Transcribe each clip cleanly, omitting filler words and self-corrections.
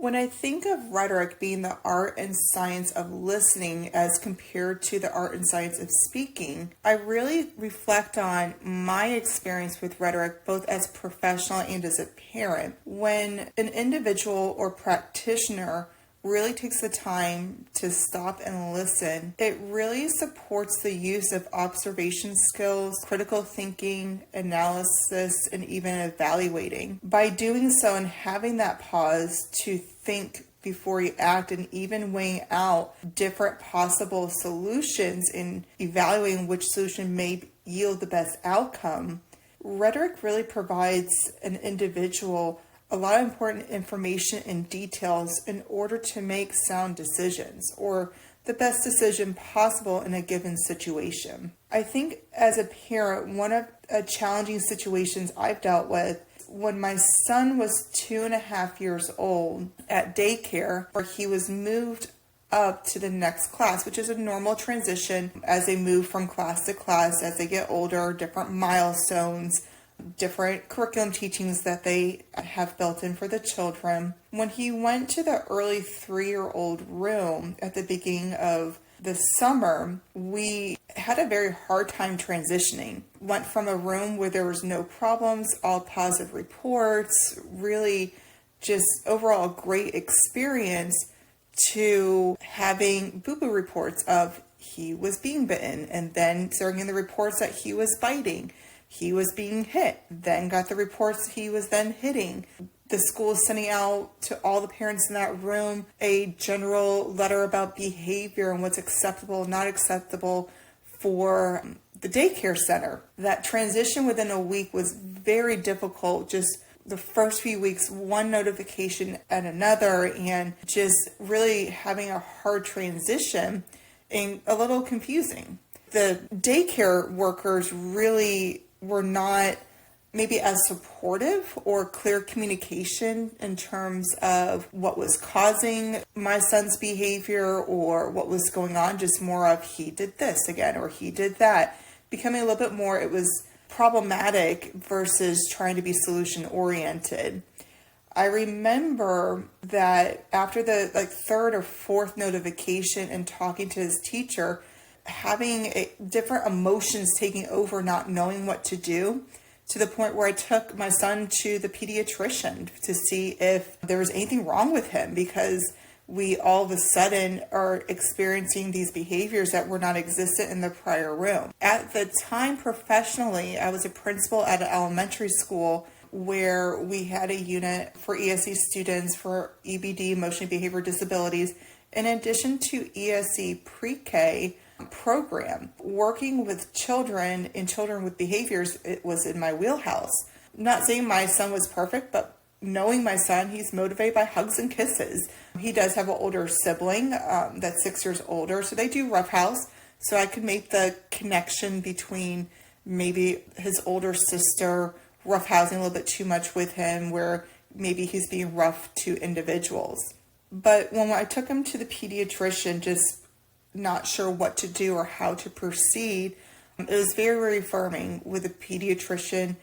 When I think of rhetoric being the art and science of listening as compared to the art and science of speaking, I really reflect on my experience with rhetoric both as a professional and as a parent. When an individual or practitioner really takes the time to stop and listen, it really supports the use of observation skills, critical thinking, analysis, and even evaluating. By doing so and having that pause to think before you act and even weighing out different possible solutions and evaluating which solution may yield the best outcome, rhetoric really provides an individual a lot of important information and details in order to make sound decisions or the best decision possible in a given situation. I think as a parent, one of the challenging situations I've dealt with when my son was 2.5 years old at daycare, where he was moved up to the next class, which is a normal transition as they move from class to class as they get older, different milestones, different curriculum teachings that they have built in for the children. When he went to the early 3-year-old room at the beginning of the summer, we had a very hard time transitioning. Went from a room where there was no problems, all positive reports, really just overall a great experience, to having boo-boo reports of he was being bitten, and then starting in the reports that he was biting. He was being hit, then got the reports he was then hitting. The school is sending out to all the parents in that room a general letter about behavior and what's acceptable and not acceptable for the daycare center. That transition within a week was very difficult. Just the first few weeks, one notification and another, and just really having a hard transition and a little confusing. The daycare workers really were not maybe as supportive or clear communication in terms of what was causing my son's behavior or what was going on, just more of he did this again or he did that, becoming a little bit more, it was problematic versus trying to be solution oriented. I remember that after the third or fourth notification and talking to his teacher, having different emotions taking over, not knowing what to do, to the point where I took my son to the pediatrician to see if there was anything wrong with him, because we all of a sudden are experiencing these behaviors that were not existent in the prior room. At the time, professionally, I was a principal at an elementary school where we had a unit for ESE students for EBD, emotional behavior disabilities, in addition to ESE pre-K program. Working with children and children with behaviors, it was in my wheelhouse. Not saying my son was perfect, but knowing my son, he's motivated by hugs and kisses. He does have an older sibling that's 6 years older, so they do roughhouse. So I could make the connection between maybe his older sister roughhousing a little bit too much with him, where maybe he's being rough to individuals. But when I took him to the pediatrician, just not sure what to do or how to proceed, it was very, very affirming with the pediatrician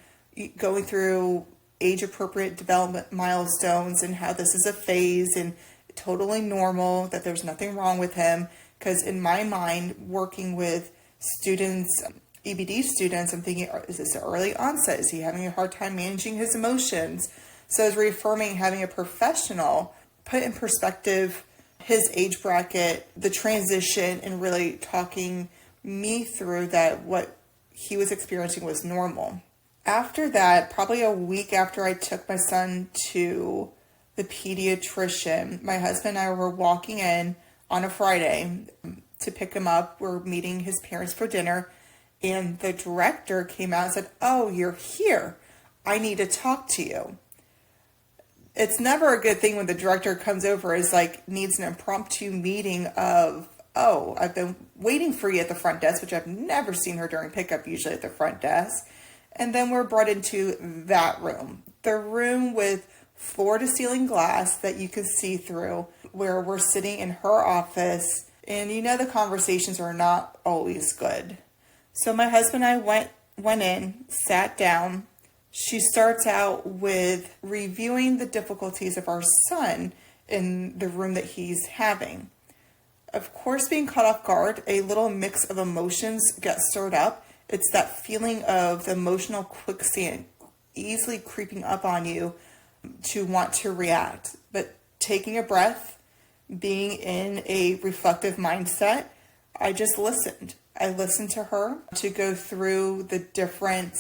going through age-appropriate development milestones and how this is a phase and totally normal, that there's nothing wrong with him. Because in my mind, working with students, EBD students, I'm thinking, is this early onset? Is he having a hard time managing his emotions? So I was reaffirming having a professional put in perspective his age bracket, the transition, and really talking me through that what he was experiencing was normal. After that, probably a week after I took my son to the pediatrician, my husband and I were walking in on a Friday to pick him up. We're meeting his parents for dinner, and the director came out and said, "Oh, you're here. I need to talk to you." It's never a good thing when the director comes over is needs an impromptu meeting of, "Oh, I've been waiting for you at the front desk," which I've never seen her during pickup, usually at the front desk. And then we're brought into that room, the room with floor to ceiling glass that you can see through, where we're sitting in her office. And the conversations are not always good. So my husband and I went in, sat down. She starts out with reviewing the difficulties of our son in the room that he's having. Of course, being caught off guard, a little mix of emotions get stirred up. It's that feeling of the emotional quicksand easily creeping up on you to want to react. But taking a breath, being in a reflective mindset, I just listened. I listened to her to go through the different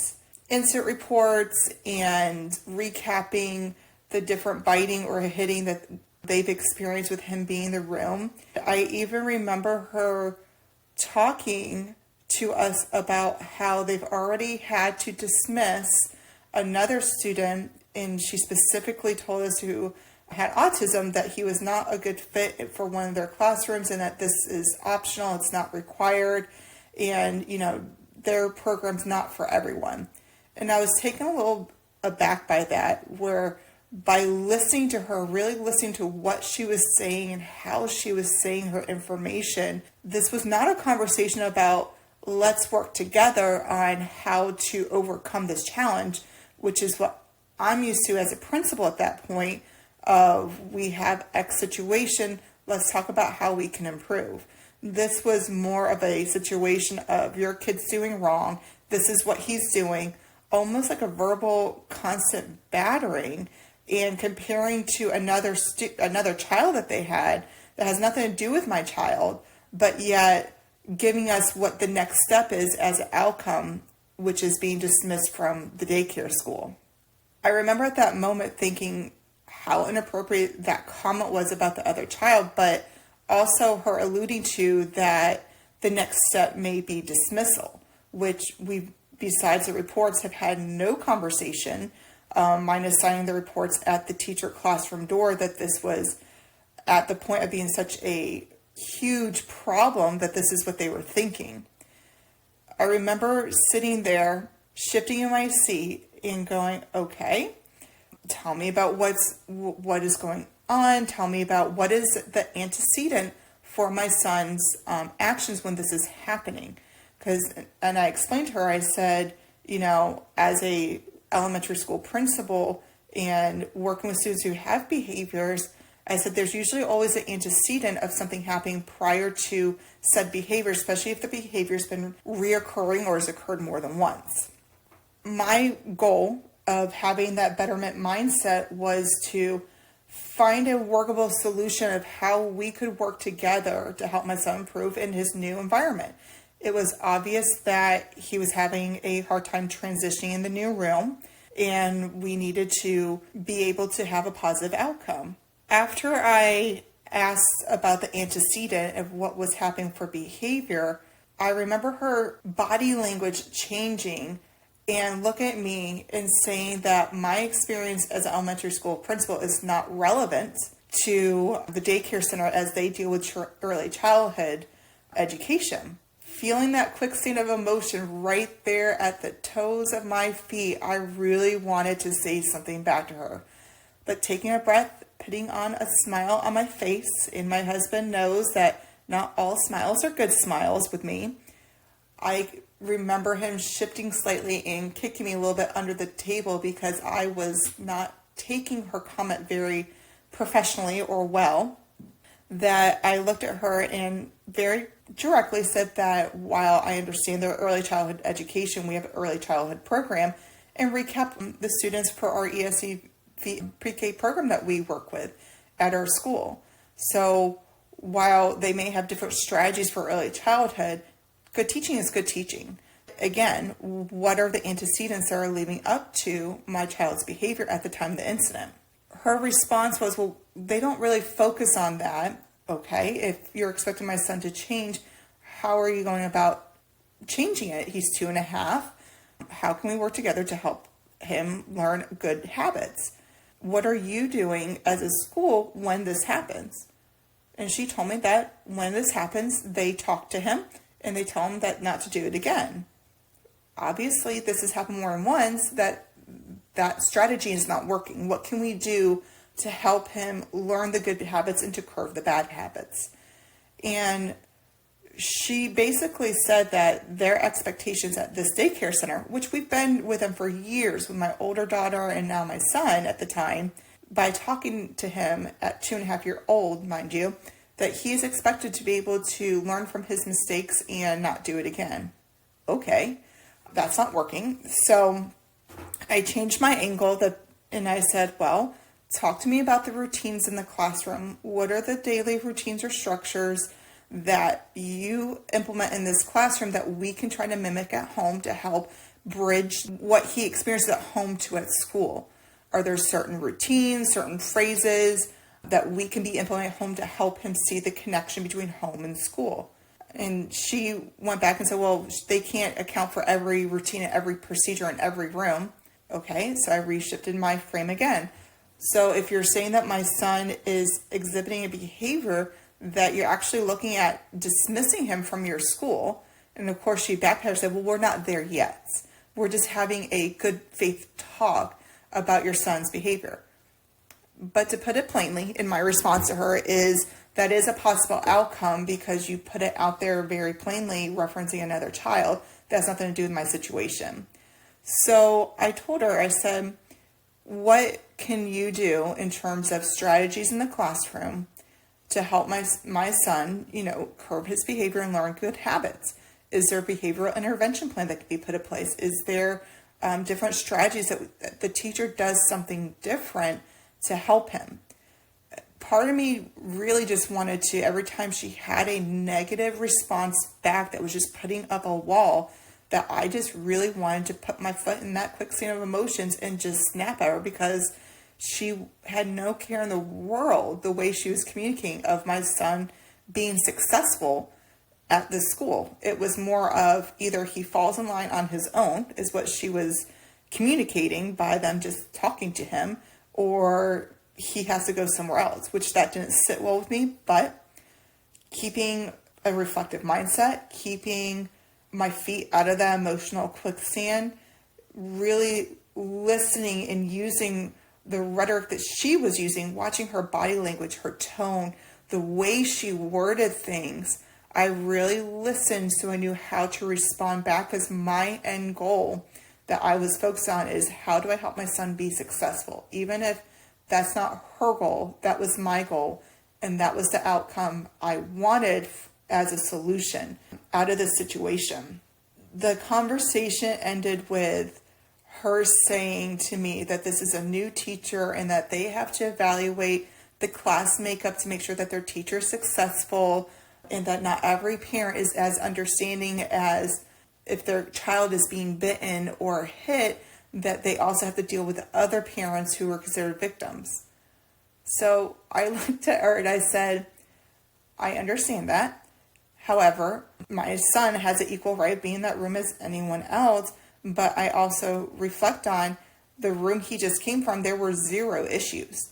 incident reports and recapping the different biting or hitting that they've experienced with him being in the room. I even remember her talking to us about how they've already had to dismiss another student, and she specifically told us who had autism that he was not a good fit for one of their classrooms and that this is optional, it's not required, and their program's not for everyone. And I was taken a little aback by that, where by listening to her, really listening to what she was saying and how she was saying her information, this was not a conversation about let's work together on how to overcome this challenge, which is what I'm used to as a principal at that point of we have X situation, let's talk about how we can improve. This was more of a situation of your kid's doing wrong, this is what he's doing, almost like a verbal constant battering and comparing to another child that they had that has nothing to do with my child, but yet giving us what the next step is as an outcome, which is being dismissed from the daycare school. I remember at that moment thinking how inappropriate that comment was about the other child, but also her alluding to that the next step may be dismissal, which we, besides the reports, have had no conversation, minus signing the reports at the teacher classroom door, that this was at the point of being such a huge problem that this is what they were thinking. I remember sitting there, shifting in my seat and going, okay, tell me about what is going on. Tell me about what is the antecedent for my son's actions when this is happening. And I explained to her, I said, as a elementary school principal and working with students who have behaviors, I said there's usually always an antecedent of something happening prior to said behavior, especially if the behavior's been reoccurring or has occurred more than once. My goal of having that betterment mindset was to find a workable solution of how we could work together to help my son improve in his new environment. It was obvious that he was having a hard time transitioning in the new room, and we needed to be able to have a positive outcome. After I asked about the antecedent of what was happening for behavior, I remember her body language changing and looking at me and saying that my experience as an elementary school principal is not relevant to the daycare center as they deal with early childhood education. Feeling that quicksand of emotion right there at the toes of my feet, I really wanted to say something back to her. But taking a breath, putting on a smile on my face, and my husband knows that not all smiles are good smiles with me, I remember him shifting slightly and kicking me a little bit under the table because I was not taking her comment very professionally or well, that I looked at her and very directly said that while I understand their early childhood education, we have an early childhood program, and recap the students for our ESE pre-K program that we work with at our school. So while they may have different strategies for early childhood, good teaching is good teaching. Again, what are the antecedents that are leading up to my child's behavior at the time of the incident? Her response was, well, they don't really focus on that. Okay, if you're expecting my son to change, how are you going about changing it? He's 2.5. How can we work together to help him learn good habits? What are you doing as a school when this happens? And she told me that when this happens, they talk to him and they tell him that not to do it again. Obviously, this has happened more than once, that strategy is not working. What can we do to help him learn the good habits and to curb the bad habits? And she basically said that their expectations at this daycare center, which we've been with them for years with my older daughter and now my son at the time, by talking to him at 2.5 years old, mind you, that he is expected to be able to learn from his mistakes and not do it again. Okay, that's not working. So I changed my angle and I said, well, talk to me about the routines in the classroom. What are the daily routines or structures that you implement in this classroom that we can try to mimic at home to help bridge what he experiences at home to at school? Are there certain routines, certain phrases that we can be implementing at home to help him see the connection between home and school? And she went back and said, well, they can't account for every routine and every procedure in every room. Okay, so I reshifted my frame again. So if you're saying that my son is exhibiting a behavior that you're actually looking at dismissing him from your school, and of course she backpedaled and said, well, we're not there yet. We're just having a good faith talk about your son's behavior. But to put it plainly, in my response to her is that is a possible outcome because you put it out there very plainly referencing another child. That has nothing to do with my situation. So I told her, I said, what can you do in terms of strategies in the classroom to help my son, curb his behavior and learn good habits? Is there a behavioral intervention plan that could be put in place? Is there different strategies that the teacher does something different to help him? Part of me really just wanted to, every time she had a negative response back that was just putting up a wall, that I just really wanted to put my foot in that quicksand of emotions and just snap at her, because she had no care in the world the way she was communicating of my son being successful at the school. It was more of either he falls in line on his own, is what she was communicating by them just talking to him, or he has to go somewhere else, which that didn't sit well with me. But keeping a reflective mindset, keeping my feet out of that emotional quicksand, really listening and using the rhetoric that she was using, watching her body language, her tone, the way she worded things, I really listened so I knew how to respond back, because my end goal that I was focused on is how do I help my son be successful? Even if that's not her goal, that was my goal. And that was the outcome I wanted as a solution out of this situation. The conversation ended with her saying to me that this is a new teacher and that they have to evaluate the class makeup to make sure that their teacher is successful, and that not every parent is as understanding as if their child is being bitten or hit, that they also have to deal with other parents who are considered victims. So I looked at her and I said, I understand that. However, my son has an equal right of being in that room as anyone else, but I also reflect on the room he just came from. There were 0 issues,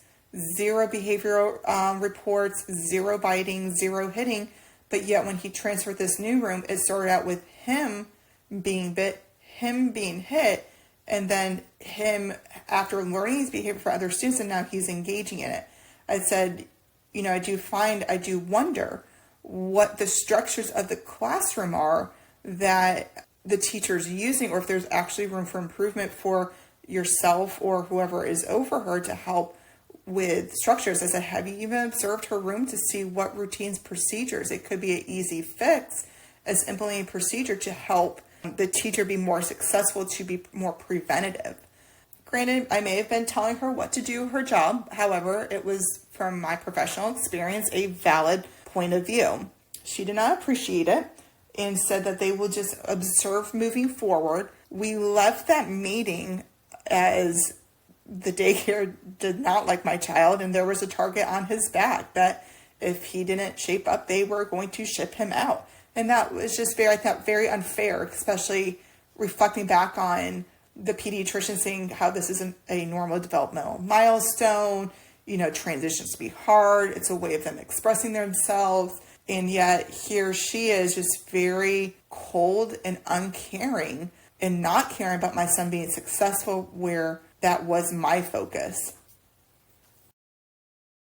0 behavioral reports, 0 biting, 0 hitting. But yet when he transferred this new room, it started out with him being bit, him being hit, and then him, after learning his behavior for other students, and now he's engaging in it. I said, I do wonder what the structures of the classroom are that the teacher's using, or if there's actually room for improvement for yourself or whoever is over her to help with structures. I said, have you even observed her room to see what routines, procedures? It could be an easy fix as implementing a procedure to help the teacher be more successful, to be more preventative. Granted, I may have been telling her what to do her job. However, it was, from my professional experience, a valid point of view. She did not appreciate it and said that they will just observe moving forward. We left that meeting as the daycare did not like my child, and there was a target on his back that if he didn't shape up, they were going to ship him out. And that was just very unfair, especially reflecting back on the pediatrician saying how this isn't a normal developmental milestone. Transitions be hard. It's a way of them expressing themselves. And yet here she is, just very cold and uncaring and not caring about my son being successful, where that was my focus.